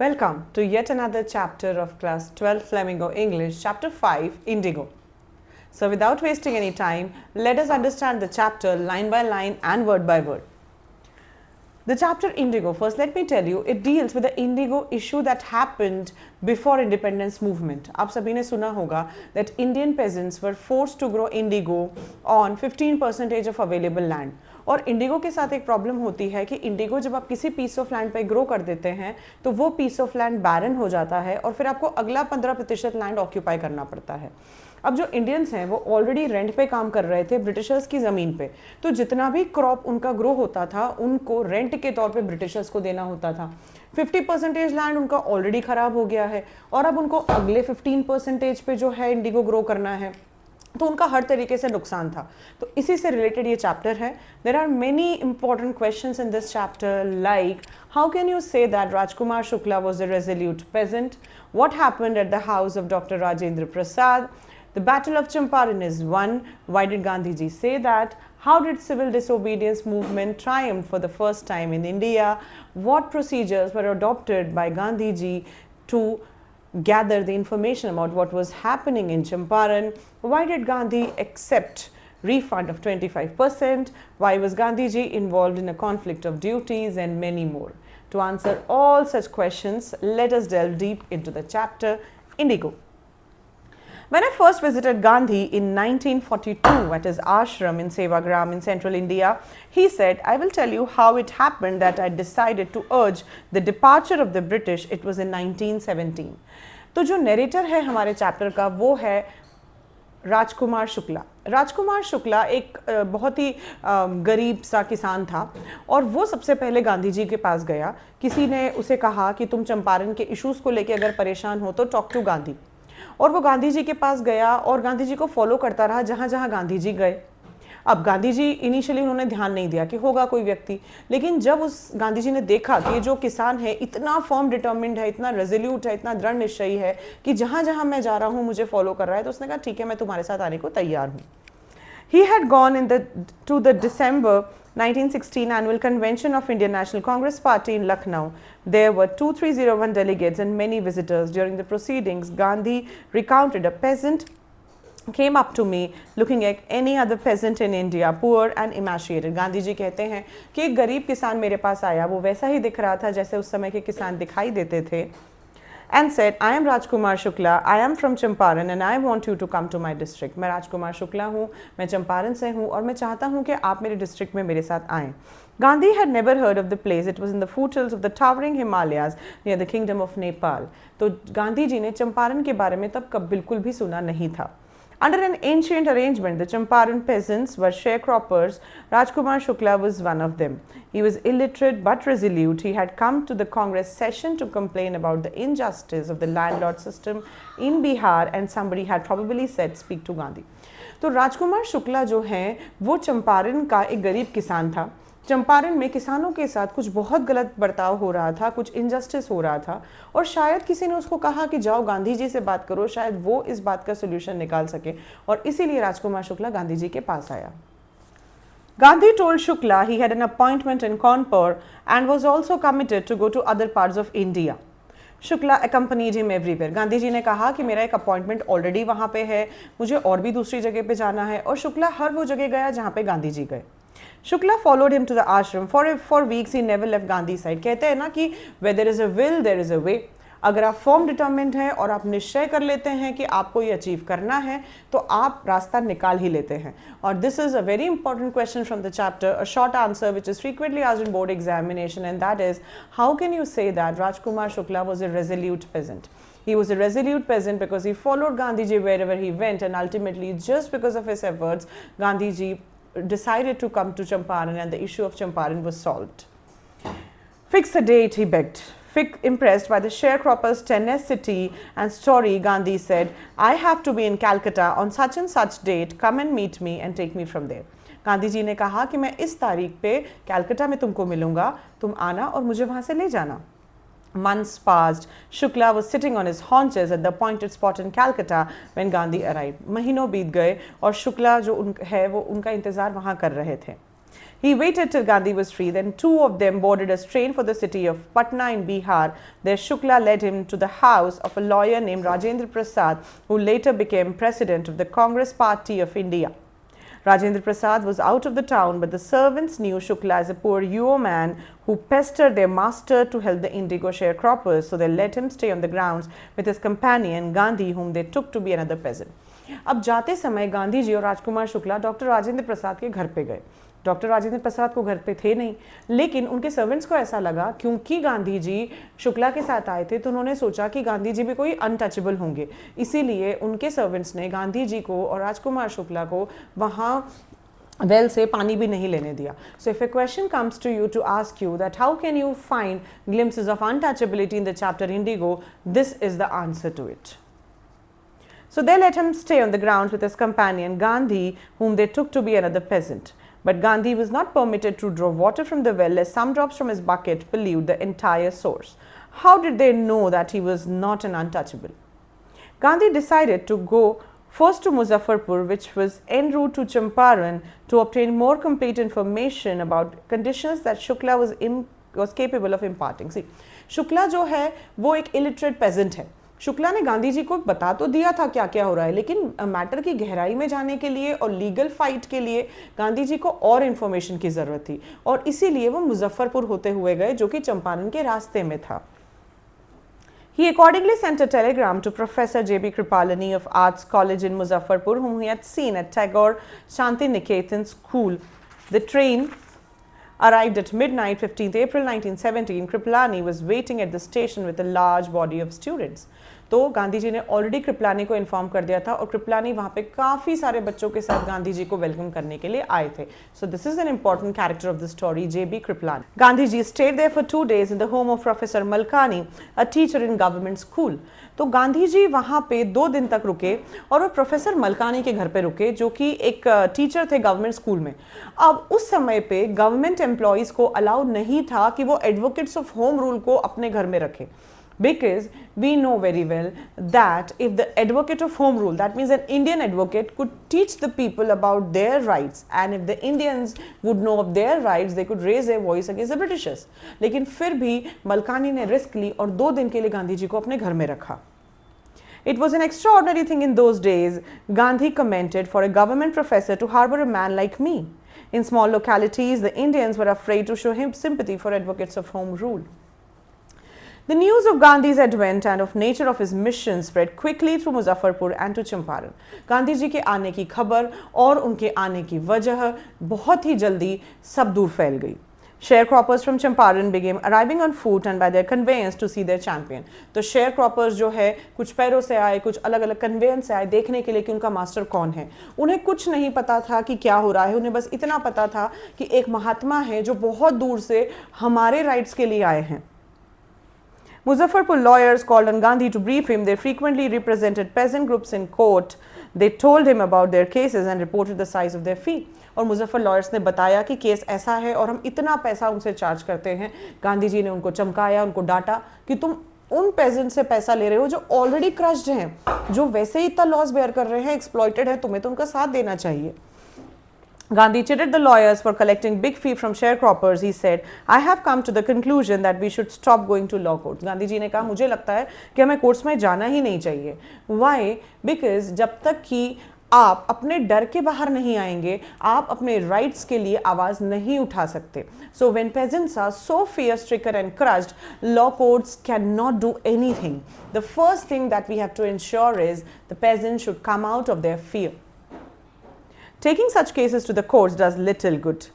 Welcome to yet another chapter of Class 12 Flamingo English, Chapter 5, Indigo. So without wasting any time, let us understand the chapter line by line and word by word. The chapter Indigo, first let me tell you, it deals with the indigo issue that happened before independence movement. आप सभी ने सुना होगा that Indian peasants were forced to grow indigo on 15% of available land. और Indigo के साथ एक problem होती है कि इंडिगो जब आप किसी पीस ऑफ लैंड पे ग्रो कर देते हैं तो वो पीस ऑफ लैंड बैरन हो जाता है और फिर आपको अगला 15% लैंड ऑक्यूपाई करना पड़ता है। अब जो इंडियंस हैं वो ऑलरेडी रेंट पे काम कर रहे थे ब्रिटिशर्स की ज़मीन पे, तो जितना भी क्रॉप उनका ग्रो होता था उनको रेंट के तौर पे ब्रिटिशर्स को देना होता था। 50% लैंड उनका ऑलरेडी ख़राब हो गया है और अब उनको अगले 15% पे जो है इंडिगो ग्रो करना है, तो उनका हर तरीके से नुकसान था। तो इसी से रिलेटेड ये चैप्टर है। There are many important questions in this chapter like how can you say that Rajkumar Shukla was a resolute peasant, what happened at the house of doctor Rajendra Prasad, the battle of Champaran is won, why did Gandhiji say that, how did civil disobedience movement triumph for the first time in India, what procedures were adopted by Gandhiji to gather the information about what was happening in Champaran, why did Gandhi accept refund of 25%, why was Gandhiji involved in a conflict of duties, and many more. To answer all such questions, let us delve deep into the chapter Indigo. When I first visited Gandhi in 1942 at his ashram in Sevagram in central India, he said, I will tell you how it happened that I decided to urge the departure of the British. It was in 1917. तो जो narrator है हमारे chapter का वो है राजकुमार शुक्ला। राजकुमार शुक्ला एक बहुत ही गरीब सा किसान था और वो सबसे पहले गांधी जी के पास गया। किसी ने उसे कहा कि तुम चंपारण के इश्यूज़ को लेकर अगर परेशान हो तो टॉक टू गांधी, और वो गांधी जी के पास गया और गांधी जी को फॉलो करता रहा जहाँ जहाँ गांधी जी गए। अब गांधी जी इनिशियली उन्होंने ध्यान नहीं दिया कि होगा कोई व्यक्ति, लेकिन जब उस गांधी जी ने देखा कि जो किसान है इतना फर्म डिटर्मिन्ड है, इतना रेजोल्यूट है, इतना दृढ़ निश्चयी है कि जहाँ जहाँ मैं जा रहा हूँ मुझे फॉलो कर रहा है, तो उसने कहा ठीक है मैं तुम्हारे साथ आने को तैयार हूँ। He had gone to the December 1916 annual convention of Indian National Congress Party in Lucknow. There were 2301 delegates and many visitors. During the proceedings, Gandhi recounted a peasant came up to me looking like any other peasant in India, poor and emaciated. Gandhi ji कहते हैं कि एक गरीब किसान मेरे पास आया, वो वैसा ही दिख रहा था जैसे उस समय के किसान दिखाई देते थे, and said, I am Rajkumar Shukla, I am from Champaran and I want you to come to my district. मैं राजकुमार शुक्ला हूँ, मैं चंपारण से हूँ और मैं चाहता हूँ कि आप मेरे डिस्ट्रिक्ट में मेरे साथ आएँ। Gandhi had never heard of the place. It was in the foothills of the towering Himalayas near the kingdom of Nepal. तो गांधी जी ने चंपारण के बारे में तब कब बिल्कुल भी सुना नहीं था। Under an ancient arrangement, the Champaran peasants were sharecroppers. Rajkumar Shukla was one of them. He was illiterate but resolute. He had come to the Congress session to complain about the injustice of the landlord system in Bihar, and somebody had probably said, speak to Gandhi. तो राजकुमार शुक्ला जो हैं वो चंपारण का एक गरीब किसान था। चंपारण में किसानों के साथ कुछ बहुत गलत बर्ताव हो रहा था, कुछ इनजस्टिस हो रहा था और शायद किसी ने उसको कहा कि जाओ गांधी जी से बात करो, शायद वो इस बात का सोल्यूशन निकाल सके, और इसीलिए राजकुमार शुक्ला गांधी जी के पास आया। Gandhi told Shukla he had an appointment in Kanpur and was also committed to go to other parts of India. Shukla accompanied him everywhere. Gandhi ji ने कहा कि मेरा एक अपॉइंटमेंट ऑलरेडी वहाँ पे है, मुझे और भी दूसरी जगह पे जाना है, और शुक्ला हर वो जगह गया जहाँ पे गांधी जी गए। Shukla followed him to the ashram. For weeks he never left Gandhi's side. कहते हैं ना कि where there is a will there is a way. अगर आप फॉर्म डिटर्मिन्ड हैं और आप निश्चय कर लेते हैं कि आपको ये अचीव करना है तो आप रास्ता निकाल ही लेते हैं। और this is a very important question from the chapter, a short answer which is frequently asked in board examination, and that is how can you say that Rajkumar Shukla was a resolute peasant. He was a resolute peasant because he followed Gandhiji wherever he went, and ultimately just because of his efforts Gandhiji decided to come to Champaran and the issue of Champaran was solved. Fix a date, he begged. Impressed by the sharecroppers' tenacity and story, Gandhi said, I have to be in Calcutta on such and such date, come and meet me and take me from there. Gandhi ji ने कहा कि मैं इस तारीख पे कैलकाटा में तुमको मिलूंगा, तुम आना और मुझे वहाँ से ले जाना। Months passed. Shukla was sitting on his haunches at the appointed spot in Calcutta when Gandhi arrived. महीनों बीत गए और शुक्ला जो है वो उनका इंतज़ार वहाँ कर रहे थे। He waited till Gandhi was free. Then two of them boarded a train for the city of Patna in Bihar. There Shukla led him to the house of a lawyer named Rajendra Prasad, who later became president of the Congress Party of India. Rajendra Prasad was out of the town, but the servants knew Shukla as a poor yeoman who pestered their master to help the indigo sharecroppers, so they let him stay on the grounds with his companion Gandhi, whom they took to be another peasant. अब जाते समय गांधी जी और Rajkumar Shukla doctor Rajendra प्रसाद के घर पे गए. Doctor Rajendra प्रसाद को घर पे थे नहीं, लेकिन उनके सर्वेंट्स को ऐसा लगा, क्योंकि गांधी जी शुक्ला के साथ आए थे तो उन्होंने सोचा कि गांधी जी भी कोई अनटचेबल होंगे, इसीलिए उनके सर्वेंट्स ने गांधी जी को और राजकुमार शुक्ला को वहाँ वेल से पानी भी नहीं लेने दिया. So if a question comes to you to ask you that how can you find glimpses of untouchability in the chapter Indigo, this is the answer to it. So they let him stay on the grounds with his companion Gandhi, whom they took to be another peasant. But Gandhi was not permitted to draw water from the well, as some drops from his bucket pollute the entire source. How did they know that he was not an untouchable? Gandhi decided to go first to Muzaffarpur, which was en route to Champaran, to obtain more complete information about conditions that Shukla was capable of imparting. See, Shukla जो है वो एक illiterate peasant है. शुक्ला ने गांधी जी को बता तो दिया था क्या क्या हो रहा है, लेकिन मैटर की गहराई में जाने के लिए और लीगल फाइट के लिए गांधी जी को और इन्फॉर्मेशन की ज़रूरत थी, और इसीलिए वो मुजफ्फरपुर होते हुए गए, जो कि चंपारण के रास्ते में था. He accordingly sent a telegram to Professor J.B. Kripalani of Arts College in Muzaffarpur, whom he had seen at Tagore Shanti Niketan School. The train arrived at midnight, 15th April 1917. Kripalani was waiting at the station with a large body of students. तो गांधी जी ने already Kripalani को inform कर दिया था, और कृपलानी वहाँ पे काफ़ी सारे बच्चों के साथ गांधी जी को वेलकम करने के लिए आए थे. So this is an important character of the story, J.B. Kripalani. Gandhi ji stayed there for 2 days in the home of professor Malkani, a teacher in government school. तो गांधी जी वहाँ पे 2 दिन तक रुके, और वो प्रोफेसर मलकानी के घर पे रुके, जो कि एक टीचर थे गवर्नमेंट स्कूल में. अब उस समय पे गवर्नमेंट एम्प्लॉयज़ को अलाउ नहीं था कि वो एडवोकेट्स ऑफ होम रूल को अपने घर में रखें, because we know very well that if the advocate of home rule, that means an Indian advocate, could teach the people about their rights, and if the Indians would know of their rights, they could raise their voice against the Britishers. लेकिन फिर भी मलकानी ने risk ली और 2 दिन के लिए गांधी जी को अपने घर में रखा. It was an extraordinary thing in those days, Gandhi commented, for a government professor to harbor a man like me. In small localities, the Indians were afraid to show him sympathy for advocates of home rule. The news of Gandhi's advent and of nature of his mission spread quickly through Muzaffarpur and to Champaran. Gandhi ji के आने की खबर और उनके आने की वजह बहुत ही जल्दी सब दूर फैल गई. Sharecroppers from Champaran began arriving on foot and by their conveyance to see their champion. तो sharecroppers जो है कुछ पैरों से आए, कुछ अलग अलग conveyance से आए देखने के लिए कि उनका मास्टर कौन है. उन्हें कुछ नहीं पता था कि क्या हो रहा है, उन्हें बस इतना पता था कि एक महात्मा है जो बहुत दूर से हमारे राइट्स के लिए आए हैं. Muzaffarpur lawyers called on Gandhi to brief him. They frequently represented peasant groups in court. They told him about their cases and reported the size of their fee. और मुजफ्फर लॉयर्स ने बताया कि केस ऐसा है और हम इतना पैसा उनसे चार्ज करते हैं. गांधी जी ने उनको चमकाया, उनको डांटा कि तुम उन पेजेंट से पैसा ले रहे हो जो ऑलरेडी क्रश्ड हैं, जो वैसे ही इतना लॉस बेयर कर रहे हैं, एक्सप्लॉइटेड है, तुम्हें तो उनका साथ देना चाहिए. Gandhi chided the lawyers for collecting big fee from sharecroppers. He said, I have come to the conclusion that we should stop going to law courts. Gandhi ji ने कहा, मुझे लगता है कि हमें कोर्ट्स में जाना ही नहीं चाहिए. Why? Because जब तक कि आप अपने डर के बाहर नहीं आएंगे, आप अपने राइट्स के लिए आवाज़ नहीं उठा सकते. So when peasants are so fear-stricken and crushed, law courts cannot do anything. The first thing that we have to ensure is the peasants should come out of their fear. Taking such cases to the courts does little good.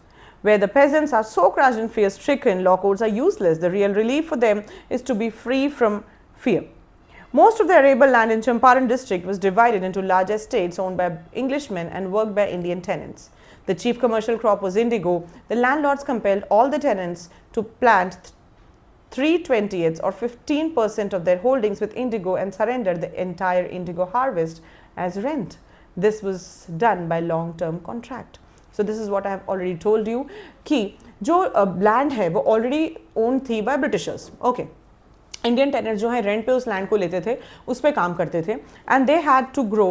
Where the peasants are so crushed and fear-stricken, law courts are useless. The real relief for them is to be free from fear. Most of the arable land in Champaran district was divided into large estates owned by Englishmen and worked by Indian tenants. The chief commercial crop was indigo. The landlords compelled all the tenants to plant 3/20 or 15% of their holdings with indigo and surrender the entire indigo harvest as rent. This was done by long-term contract. So this is what I have already told you कि जो land है वो already owned थी by Britishers. Okay. Indian tenants जो है rent पे उस land को लेते थे, उस पे काम करते थे, and they had to grow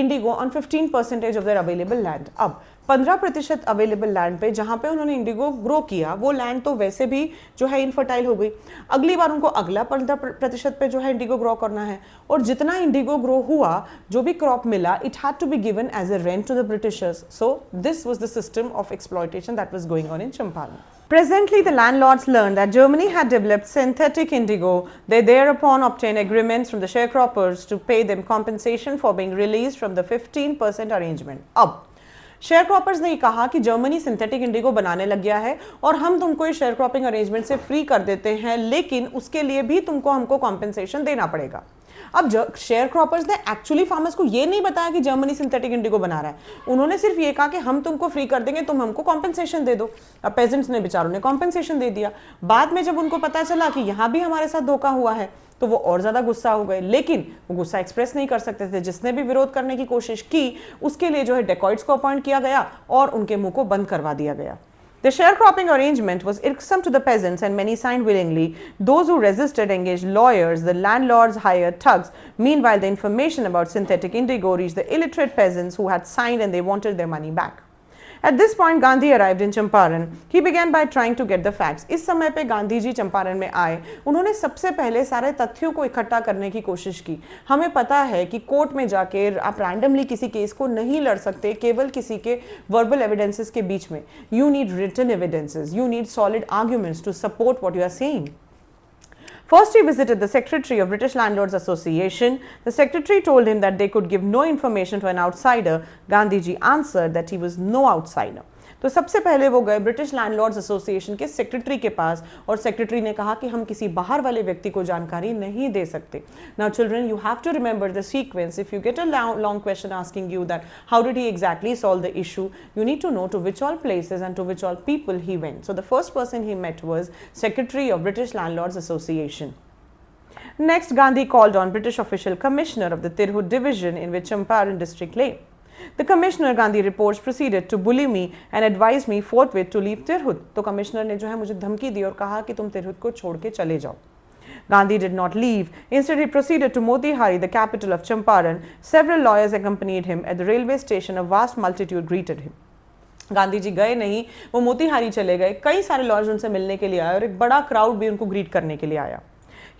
indigo on 15% of their available land. अब 15% अवेलेबल लैंड पे जहां पे उन्होंने इंडिगो ग्रो किया, वो लैंड तो वैसे भी जो है इनफर्टाइल हो गई। अगली बार उनको अगला 15% पे जो है इंडिगो ग्रो करना है, और जितना इंडिगो ग्रो हुआ, जो भी क्रॉप मिला, it had to be given as a rent to the Britishers. So this was the system of exploitation that was going on in Champaran. Presently, the landlords learned that Germany had developed synthetic indigo. They thereupon obtained agreements from the sharecroppers to pay them compensation for being released from the 15% arrangement. अब share croppers ने कहा कि Germany synthetic Indigo बनाने लग गया है और हम तुमको इस शेयर क्रॉपिंग अरेंजमेंट से फ्री कर देते हैं, लेकिन उसके लिए भी तुमको हमको कॉम्पेंसेशन देना पड़ेगा। अब शेयर क्रॉपर्स ने एक्चुअली फार्मर्स को ये नहीं बताया कि जर्मनी सिंथेटिक इंडिगो बना रहा है, उन्होंने सिर्फ ये कहा कि हम तुमको फ्री कर देंगे, तुम हमको कॉम्पेंसेशन दे दो। अब पेजेंट्स ने बेचारों ने कॉम्पेंसेशन दे दिया। बाद में जब उनको पता चला कि यहां भी हमारे साथ धोखा हुआ है, तो वो और ज्यादा गुस्सा हो गए, लेकिन वो गुस्सा एक्सप्रेस नहीं कर सकते थे। जिसने भी विरोध करने की कोशिश की, उसके लिए जो है डेकॉइट्स को अपॉइंट किया गया और उनके मुंह को बंद करवा दिया गया। The sharecropping arrangement was irksome to the peasants and many signed willingly. Those who resisted engaged lawyers, the landlords hired thugs. Meanwhile, the information about synthetic indigo reached the illiterate peasants who had signed and they wanted their money back. At this point, Gandhi arrived in Champaran. He began by trying to get the facts. इस समय पे गांधी जी चंपारण में आए। उन्होंने सबसे पहले सारे तथ्यों को इकट्ठा करने की कोशिश की। हमें पता है कि कोर्ट में जाके आप रैंडमली किसी केस को नहीं लड़ सकते केवल किसी के वर्बल एविडेंसेस के बीच में। You need written evidences. You need solid arguments to support what you are saying. First, he visited the secretary of British Landlords Association. The secretary told him that they could give no information to an outsider. Gandhiji answered that he was no outsider. तो सबसे पहले वो गए British landlords association के secretary के पास, और secretary ने कहा कि हम किसी बाहर वाले व्यक्ति को जानकारी नहीं दे सकते। Now children, you have to remember the sequence. If you get a long question asking you that how did he exactly solve the issue, you need to know to which all places and to which all people he went. So the first person he met was secretary of British landlords association. Next, Gandhi called on British official commissioner of the Tirhut division in which Champaran district lay. The commissioner, Gandhi reports, proceeded to bully me and advised me forthwith to leave Tirhut. तो commissioner ने जो है मुझे धमकी दी और कहा कि तुम तिरहुत को छोड़ के चले जाओ। Gandhi did not leave. Instead, he proceeded to Motihari, the capital of Champaran. Several lawyers accompanied him. At the railway station, a vast multitude greeted him. Gandhi ji गए नहीं, वो मोतीहारी चले गए। कई सारे लॉयर्स उनसे मिलने के लिए आए और एक बड़ा क्राउड भी उनको ग्रीट करने के लिए आया।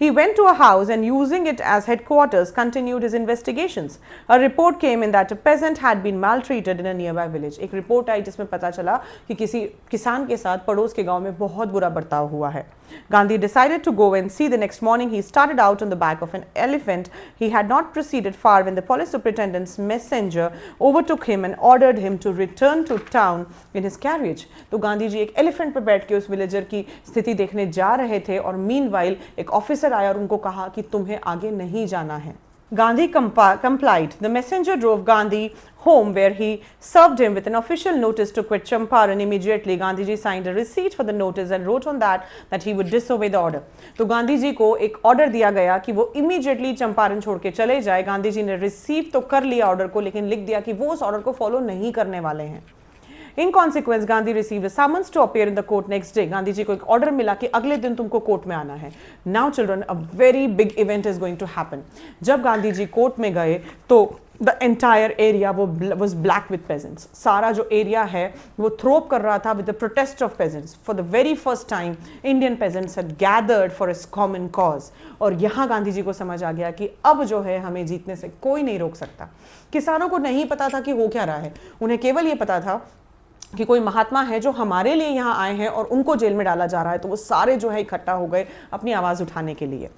He went to a house and using it as headquarters continued his investigations. A report came in that a peasant had been maltreated in a nearby village. एक रिपोर्ट आई जिसमें पता चला कि किसी किसान के साथ पड़ोस के गांव में बहुत बुरा बर्ताव हुआ है। Gandhi decided to go and see. The next morning he started out on the back of an elephant. He had not proceeded far when the police superintendent's messenger overtook him and ordered him to return to town in his carriage. तो गांधी जी एक elephant पर बैठ के उस villager की स्थिति देखने जा रहे थे, और मीनवाइल एक ऑफिसर आया और उनको कहा कि तुम्हें आगे नहीं जाना है। Gandhi complied. The messenger drove Gandhi home, where he served him with an official notice to quit Champaran immediately. Gandhiji signed a receipt for the notice and wrote on that he would disobey the order. तो गांधी जी को एक order दिया गया कि वो immediately Champaran छोड़ के चले जाए। गांधी जी ने रिसीव तो कर लिया ऑर्डर को, लेकिन लिख दिया कि वो उस ऑर्डर को फॉलो नहीं करने वाले हैं। In consequence, Gandhi received a summons to appear in the court next day. Gandhi ji को एक ऑर्डर मिला कि अगले दिन तुमको कोर्ट में आना है। Now children, a very big event is going to happen. जब गांधी जी कोर्ट में गए तो the entire area was black with peasants. सारा जो एरिया है वो थ्रोप कर रहा था with the protest of peasants. For the very first time, Indian peasants had gathered for a common cause. और यहाँ गांधी जी को समझ आ गया कि अब जो है हमें जीतने से कोई नहीं रोक सकता। किसानों को नहीं पता था कि हो क्या रहा है, उन्हें केवल ये पता था कि कोई महात्मा है जो हमारे लिए यहाँ आए हैं और उनको जेल में डाला जा रहा है। तो वो सारे जो है इकट्ठा हो गए अपनी आवाज़ उठाने के लिए।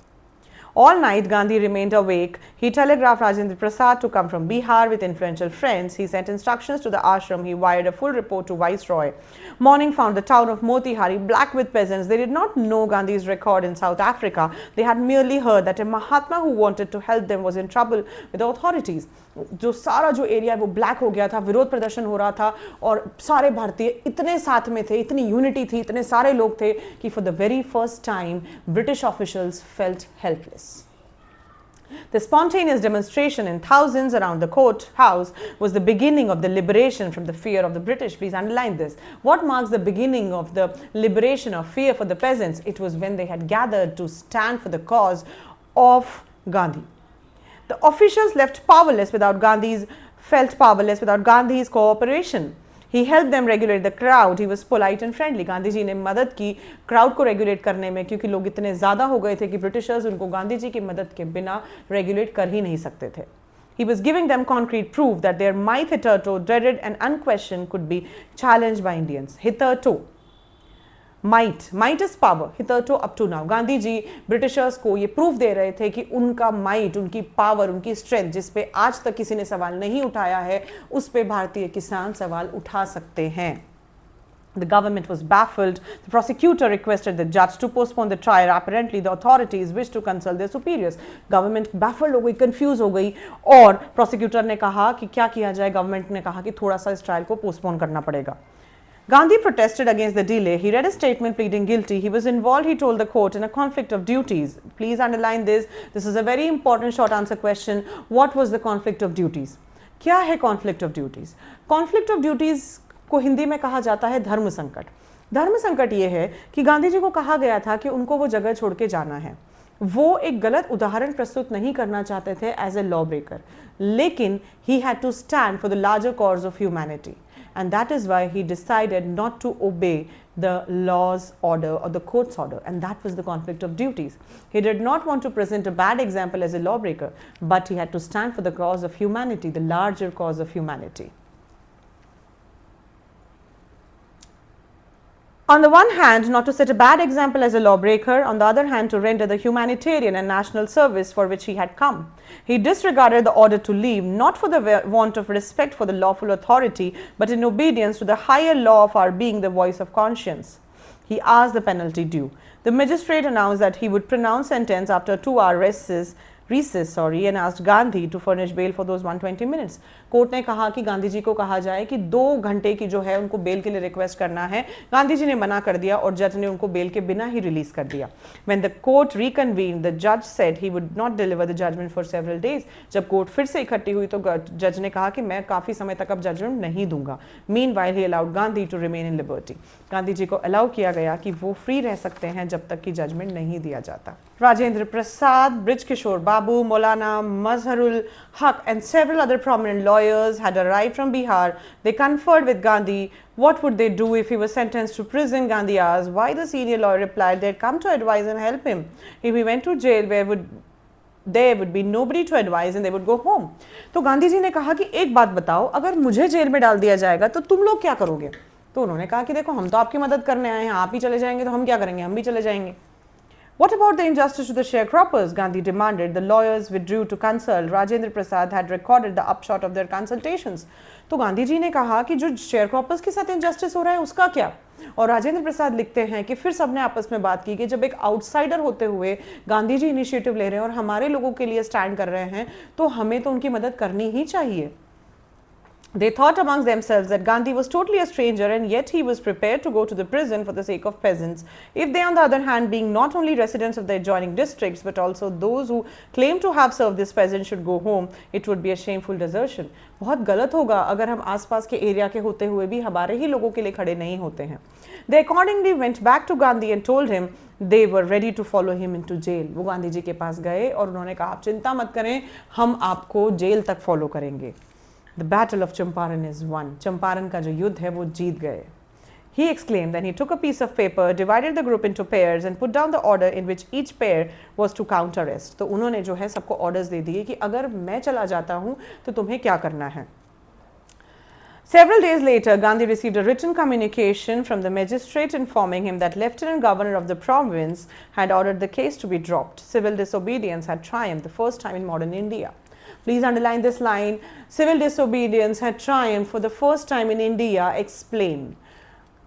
All night, Gandhi remained awake. He telegraphed Rajendra Prasad to come from Bihar with influential friends. He sent instructions to the ashram. He wired a full report to Viceroy. Morning found the town of Motihari black with peasants. They did not know Gandhi's record in South Africa. They had merely heard that a Mahatma who wanted to help them was in trouble with the authorities. जो सारा जो area है वो black हो गया था, विरोध प्रदर्शन हो रहा था, और सारे भारतीय इतने साथ में थे, इतनी यूनिटी थी, इतने सारे लोग थे कि for the very first time British officials felt helpless. The spontaneous demonstration in thousands around the courthouse was the beginning of the liberation from the fear of the British. Please underline this. What marks the beginning of the liberation of fear for the peasants? It was when they had gathered to stand for the cause of Gandhi. The officials felt powerless without Gandhi's cooperation. He helped them regulate the crowd. He was polite and friendly. Gandhi ji ने मदद की crowd को regulate करने में, क्योंकि लोग इतने ज़्यादा हो गए थे कि ब्रिटिशर्स उनको गांधी जी की मदद के बिना रेगुलेट कर ही नहीं सकते थे. He was giving them concrete proof that their might hitherto dreaded and unquestioned could be challenged by Indians. Hitherto, might is power. Hitherto, up to now. Gandhi ji Britishers को ये प्रूफ दे रहे थे कि उनका माइट, उनकी पावर, उनकी स्ट्रेंथ, जिस पे आज तक किसी ने सवाल नहीं उठाया है, उस पे भारतीय किसान सवाल उठा सकते हैं. The government was baffled. The prosecutor requested the judge to postpone the trial. Apparently, the authorities wished to consult their superiors. Government baffled हो गई, confused हो गई, और prosecutor ने कहा कि क्या किया जाए. Government ने कहा कि थोड़ा सा इस trial को postpone करना पड़ेगा. Gandhi protested against the delay. He read a statement pleading guilty. He was involved, he told the court, in a conflict of duties. Please underline this. This is a very important short answer question. What was the conflict of duties? क्या है conflict of duties? Conflict of duties को हिंदी में कहा जाता है धर्म संकट. धर्म संकट ये है कि गांधी जी को कहा गया था कि उनको वो जगह छोड़ के जाना है. वो एक गलत उदाहरण प्रस्तुत नहीं करना चाहते थे एज ए लॉ ब्रेकर, लेकिन he had to stand for the larger cause of humanity. And that is why he decided not to obey the law's order or the court's order, and that was the conflict of duties. He did not want to present a bad example as a lawbreaker, but he had to stand for the cause of humanity, the larger cause of humanity. On the one hand, not to set a bad example as a lawbreaker, on the other hand, to render the humanitarian and national service for which he had come. He disregarded the order to leave, not for the want of respect for the lawful authority, but in obedience to the higher law of our being the voice of conscience. He asked the penalty due. The magistrate announced that he would pronounce sentence after 2-hour recess, and asked Gandhi to furnish bail for those 120 minutes. Court ने कहा कि गांधी जी को कहा जाए कि 2 घंटे की जो है उनको बेल के लिए रिक्वेस्ट करना है. गांधी जी ने मना कर दिया और जज ने उनको बेल के बिना ही रिलीज कर दिया. When the court reconvened, the judge said he would not deliver the judgment for several days. जब कोर्ट फिर से इकट्ठी हुई तो जज ने कहा कि मैं काफी समय तक अब जजमेंट नहीं दूंगा. Meanwhile, he allowed Gandhi to remain in liberty. Gandhi ji को अलाउ किया गया कि वो फ्री रह सकते हैं जब तक कि जजमेंट नहीं दिया जाता. Rajendra Prasad, Brij Kishore Babu, Maulana Mazharul Haq and several other prominent lawyers had arrived from Bihar. They conferred with Gandhi. What would they do if he was sentenced to prison? Gandhi asked. Why? The senior lawyer replied, they had come to advise and help him. If he went to jail, there would be nobody to advise and they would go home. तो गांधी जी ने कहा कि एक बात बताओ, अगर मुझे jail में डाल दिया जाएगा तो तुम लोग क्या करोगे? तो उन्होंने कहा कि देखो, हम तो आपकी मदद करने आए हैं, आप ही चले जाएंगे तो हम क्या करेंगे? हम भी चले जाएंगे. What about the injustice to the sharecroppers? Gandhi demanded. The lawyers withdrew to consult. Rajendra Prasad had recorded the upshot of their consultations. तो गांधी जी ने कहा कि जो शेयरक्रॉपर्स के साथ इंजस्टिस हो रहा है उसका क्या? और राजेंद्र प्रसाद लिखते हैं कि फिर सबने आपस में बात की कि जब एक आउटसाइडर होते हुए गांधी जी इनिशिएटिव ले रहे हैं और हमारे लोगों के लिए स्टैंड कर रहे हैं, तो हमें तो उनकी मदद करनी ही चाहिए. They thought amongst themselves that Gandhi was totally a stranger and yet he was prepared to go to the prison for the sake of peasants. If they, on the other hand, being not only residents of the adjoining districts but also those who claim to have served this peasant should go home, it would be a shameful desertion. बहुत गलत होगा अगर हम आसपास के area के होते हुए भी हमारे ही लोगों के लिए खड़े नहीं होते हैं. They accordingly went back to Gandhi and told him they were ready to follow him into jail. वो गांधी जी के पास गए और उन्होंने कहा, आप चिंता मत करें, हम आपको जेल तक फॉलो करेंगे. The battle of Champaran is won. Champaran का जो युद्ध है वो जीत गए. He exclaimed. Then he took a piece of paper, divided the group into pairs and put down the order in which each pair was to count arrest. तो उन्होंने जो है सबको orders दे दिए कि अगर मैं चला जाता हूँ तो तुम्हें क्या करना है. Several days later, Gandhi received a written communication from the magistrate informing him that Lieutenant Governor of the province had ordered the case to be dropped. Civil disobedience had triumphed, the first time in modern India. Please underline this line. Civil disobedience had triumphed for the first time in India. Explain.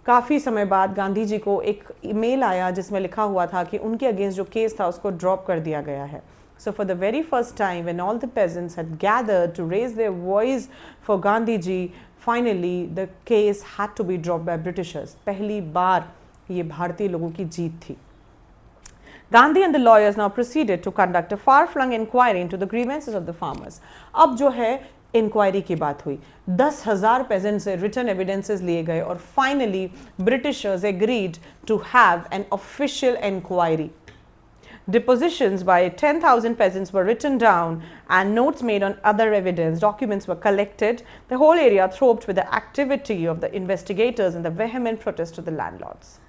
काफ़ी समय बाद गांधी जी को एक email आया जिसमें लिखा हुआ था कि उनके अगेंस्ट जो केस था उसको ड्रॉप कर दिया गया है. So for the very first time, when all the peasants had gathered to raise their voice for Gandhi ji, finally the case had to be dropped by Britishers. पहली बार ये भारतीय लोगों की जीत थी. Gandhi and the lawyers now proceeded to conduct a far-flung inquiry into the grievances of the farmers. अब जो है inquiry की बात हुई. 10,000 peasants से written evidences लिए गए और finally Britishers agreed to have an official inquiry. Depositions by 10,000 peasants were written down and notes made on other evidence. Documents were collected. The whole area throbbed with the activity of the investigators and the vehement protest of the landlords.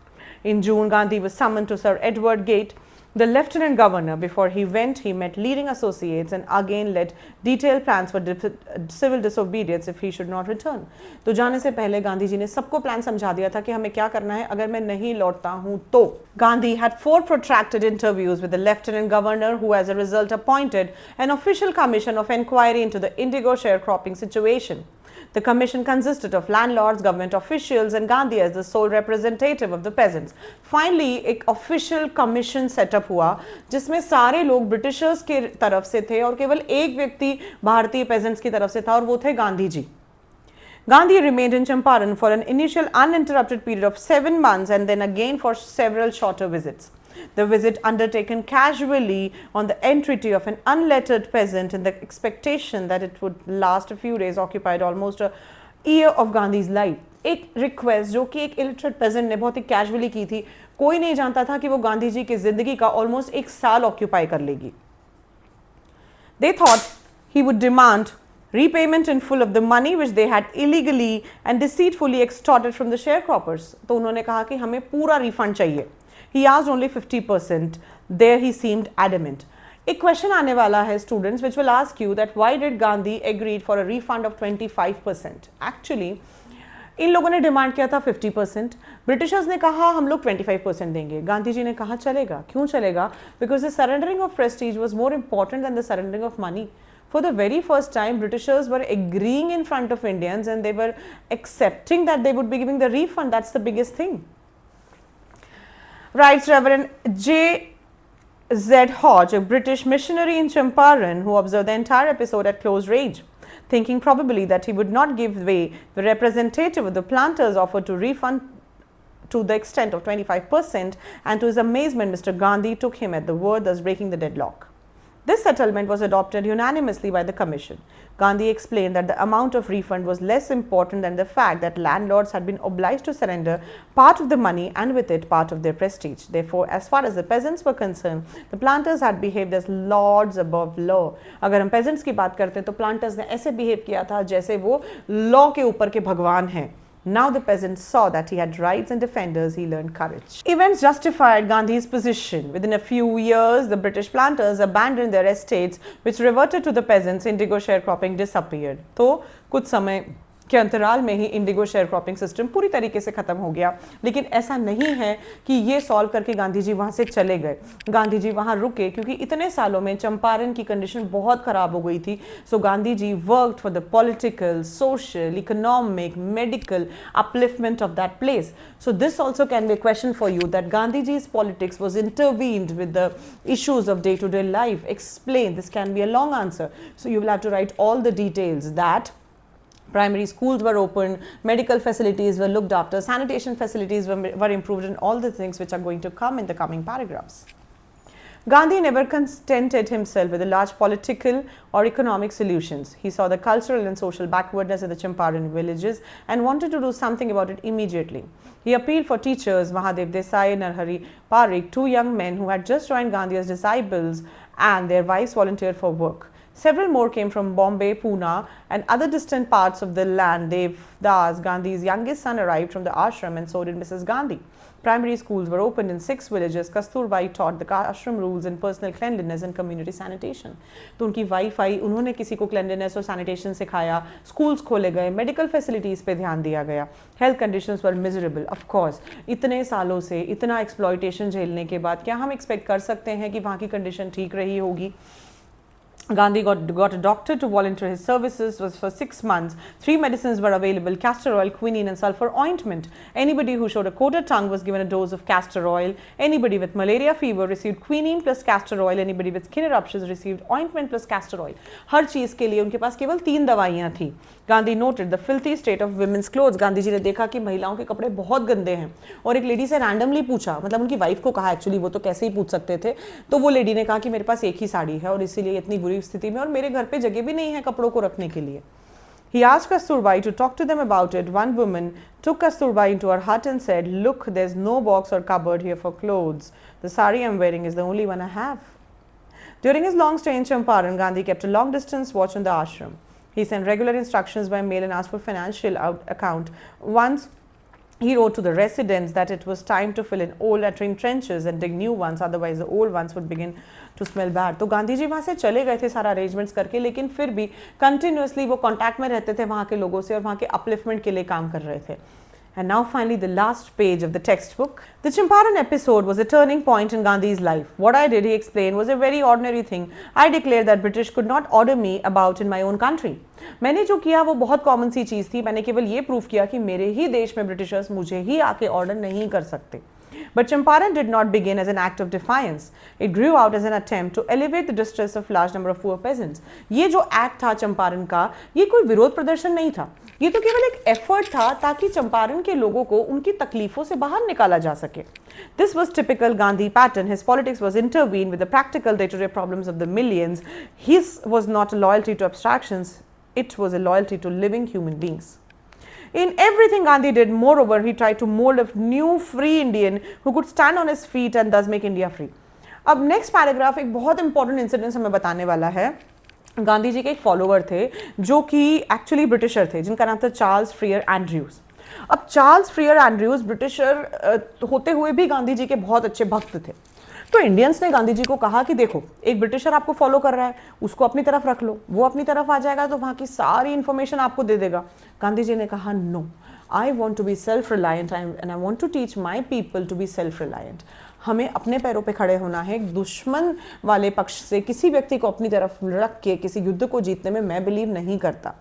In June, Gandhi was summoned to Sir Edward Gate, the lieutenant governor. Before he went, he met leading associates and again led detailed plans for civil disobedience if he should not return. तो जाने से पहले गांधी जी ने सबको plan समझा दिया था कि हमें क्या करना है अगर मैं नहीं लौटता हूं तो. Gandhi had 4 protracted interviews with the lieutenant governor, who as a result appointed an official commission of inquiry into the indigo sharecropping situation. The commission consisted of landlords, government officials and Gandhi as the sole representative of the peasants. Finally, एक official commission set up हुआ जिसमें सारे लोग Britishers के तरफ से थे और केवल एक व्यक्ति भारतीय peasants की तरफ से था और वो थे Gandhi ji. Gandhi remained in Champaran for an initial uninterrupted period of 7 months and then again for several shorter visits. The visit undertaken casually on the entreaty of an unlettered peasant in the expectation that it would last a few days occupied almost a year of Gandhi's life. एक request जो कि एक illiterate peasant ने बहुत ही casually की थी. कोई नहीं जानता था कि वो गांधी जी की जिंदगी का almost 1 साल ऑक्यूपाई कर लेगी. They thought he would demand repayment in full of the money which they had illegally and deceitfully extorted from the sharecroppers. तो उन्होंने कहा कि हमें पूरा रिफंड चाहिए. He asked only 50%. There he seemed adamant. एक क्वेश्चन आने वाला है students which will ask you that why did Gandhi agreed for a refund of 25%? Actually, इन लोगों ने डिमांड किया था 50%. ब्रिटिशर्स ने कहा हम लोग 25% देंगे. गांधी जी ने कहा चलेगा. क्यों चलेगा? Because the surrendering of prestige was more important than the surrendering of money. For the very first time, Britishers were agreeing in front of Indians and they were accepting that they would be giving the refund. That's the biggest thing. Writes Reverend J. Z. Hodge, a British missionary in Champaran, who observed the entire episode at close range. Thinking probably that he would not give way, the representative of the planters offered to refund to the extent of 25%, and to his amazement, Mr. Gandhi took him at the word, thus breaking the deadlock. This settlement was adopted unanimously by the commission. Gandhi explained that the amount of refund was less important than the fact that landlords had been obliged to surrender part of the money and with it part of their prestige. Therefore, as far as the peasants were concerned, the planters had behaved as lords above law. अगर हम peasants की बात करते हैं तो planters ने ऐसे behave किया था जैसे वो law के ऊपर के भगवान हैं. Now the peasants saw that he had rights and defenders, he learned courage. Events justified Gandhi's position. Within a few years, the British planters abandoned their estates, which reverted to the peasants. Indigo sharecropping disappeared. तो कुछ समय के अंतराल में ही Indigo share cropping system पूरी तरीके से खत्म हो गया. लेकिन ऐसा नहीं है कि ये सॉल्व करके गांधी जी वहाँ से चले गए. गांधी जी वहाँ रुके क्योंकि इतने सालों में चंपारण की कंडीशन बहुत ख़राब हो गई थी. So Gandhi ji worked for the political, social, economic, medical upliftment of that place. So this also can be a question for you, that Gandhi ji's politics was intervened with the issues of day-to-day life. Explain. This can be a long answer. So you will have to write all the details that primary schools were opened, medical facilities were looked after, sanitation facilities were improved, and all the things which are going to come in the coming paragraphs. Gandhi never contented himself with the large political or economic solutions. He saw the cultural and social backwardness in the Champaran villages and wanted to do something about it immediately. He appealed for teachers, Mahadev Desai and Narhari Parikh, 2 young men who had just joined Gandhi as disciples, and their wives volunteered for work. Several more came from Bombay, Pune and other distant parts of the land. Dev Das, Gandhi's youngest son, arrived from the ashram, and so did Mrs. Gandhi. Primary schools were opened in 6 villages. Kasturbai taught the ashram rules in personal cleanliness and community sanitation. तो उनकी wife आई, उन्होंने किसी को cleanliness और sanitation सिखाया. Schools खोले गए, medical facilities पे ध्यान दिया गया. Health conditions were miserable. Of course, इतने सालों से इतना exploitation झेलने के बाद क्या हम expect कर सकते हैं कि वहाँ की condition ठीक रही होगी? Gandhi got a doctor to volunteer his services. Was for 6 months. 3 medicines were available: castor oil, quinine and sulfur ointment. Anybody who showed a coated tongue was given a dose of castor oil. Anybody with malaria fever received quinine plus castor oil. Anybody with skin eruptions received ointment plus castor oil. हर चीज़ के लिए उनके पास केवल 3 दवाइयाँ थी. Gandhi noted the filthy state of women's clothes. Gandhi ji ने देखा कि महिलाओं के कपड़े बहुत गंदे हैं और एक लेडी से रैंडमली पूछा, मतलब उनकी वाइफ को कहा, एक्चुअली वो तो कैसे ही पूछ सकते थे, तो वो लेडी ने कहा कि मेरे पास एक ही साड़ी है और इसीलिए इतनी बुरी स्थिति में और मेरे घर पे जगह भी नहीं है कपड़ों को रखने के लिए. He asked Kasturbai to talk to them about it. One woman took Kasturbai into her hut and said, "Look, there's no box or cupboard here for clothes. The sari I'm wearing is the only one I have." During his long stay in Champaran, Gandhi kept a long distance watch on the ashram. He sent regular instructions by mail and asked for financial account. Once he wrote to the residents that it was time to fill in old latrine trenches and dig new ones, otherwise the old ones would begin to smell bad. तो गांधी जी वहाँ से चले गए थे सारा arrangements करके, लेकिन फिर भी कंटिन्यूसली वो कांटेक्ट में रहते थे वहाँ के लोगों से और वहाँ के अपलिफ्टमेंट के लिए काम कर रहे थे. And now finally the last page of the textbook. The Champaran episode was a turning point in Gandhi's life. What I did, he explained, was a very ordinary thing. I declared that British could not order me about in my own country. मैंने जो किया वो बहुत common सी चीज़ थी. मैंने केवल ये prove किया कि मेरे ही देश में ब्रिटिशर्स मुझे ही आके ऑर्डर नहीं कर सकते. But Champaran did not begin as an act of defiance. It grew out as an attempt to elevate the distress of large number of poor peasants. ये जो एक्ट था चंपारण का, ये कोई विरोध प्रदर्शन नहीं था. ये तो केवल एक एफर्ट था ताकि चंपारण के लोगों को उनकी तकलीफों से बाहर निकाला जा सके. This was typical Gandhi pattern. His politics was intervened with the practical day-to-day problems of the millions. His was not a loyalty to abstractions. It was a loyalty to living human beings. In everything Gandhi did, moreover, he tried to mold a new free Indian who could stand on his feet and thus make India free. अब next paragraph एक बहुत important incidence हमें बताने वाला है. गांधी जी के एक follower थे जो कि एक्चुअली ब्रिटिशर थे, जिनका नाम था चार्ल्स फ्रियर एंड्रयूज. अब चार्ल्स फ्रियर एंड्रयूज ब्रिटिशर होते हुए भी गांधी जी के बहुत अच्छे भक्त थे. तो इंडियंस ने गांधी जी को कहा कि देखो, एक ब्रिटिशर आपको फॉलो कर रहा है, उसको अपनी तरफ रख लो, वो अपनी तरफ आ जाएगा तो वहाँ की सारी इंफॉर्मेशन आपको दे देगा. गांधी जी ने कहा, no, I want to be self reliant and I want to teach my people to be self reliant. हमें अपने पैरों पे खड़े होना है. दुश्मन वाले पक्ष से किसी व्यक्ति को अपनी तरफ रख के किसी युद्ध को जीतने में मैं बिलीव नहीं करता.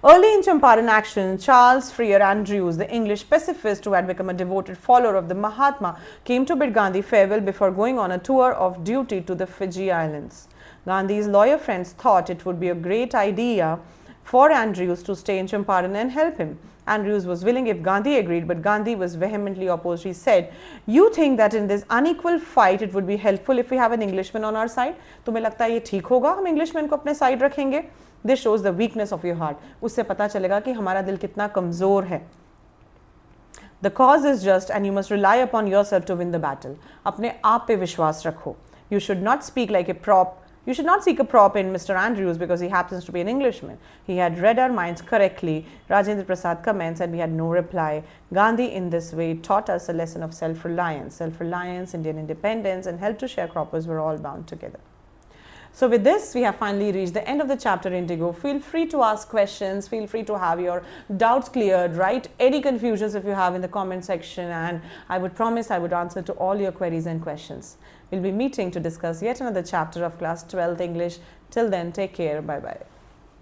Early in Champaran action, Charles Freer Andrews, the English pacifist who had become a devoted follower of the Mahatma, came to bid Gandhi farewell before going on a tour of duty to the Fiji Islands. Gandhi's lawyer friends thought it would be a great idea for Andrews to stay in Champaran and help him. Andrews was willing if Gandhi agreed, but Gandhi was vehemently opposed. He said, "You think that in this unequal fight it would be helpful if we have an Englishman on our side? तुम्हें लगता है ये ठीक होगा हम Englishman को अपने side रखेंगे? This shows the weakness of your heart." उससे पता चलेगा कि हमारा दिल कितना कमज़ोर है. The cause is just and you must rely upon yourself to win the battle. अपने आप पे विश्वास रखो. You should not speak like a prop. You should not seek a prop in Mr. Andrews because he happens to be an Englishman. He had read our minds correctly. Rajendra Prasad comments and we had no reply. Gandhi in this way taught us a lesson of self-reliance. Self-reliance, Indian independence and help to sharecroppers were all bound together. So with this, we have finally reached the end of the chapter Indigo. Feel free to ask questions, feel free to have your doubts cleared, write any confusions if you have in the comment section, and I would promise I would answer to all your queries and questions. We'll be meeting to discuss yet another chapter of class 12th English. Till then, take care. Bye-bye.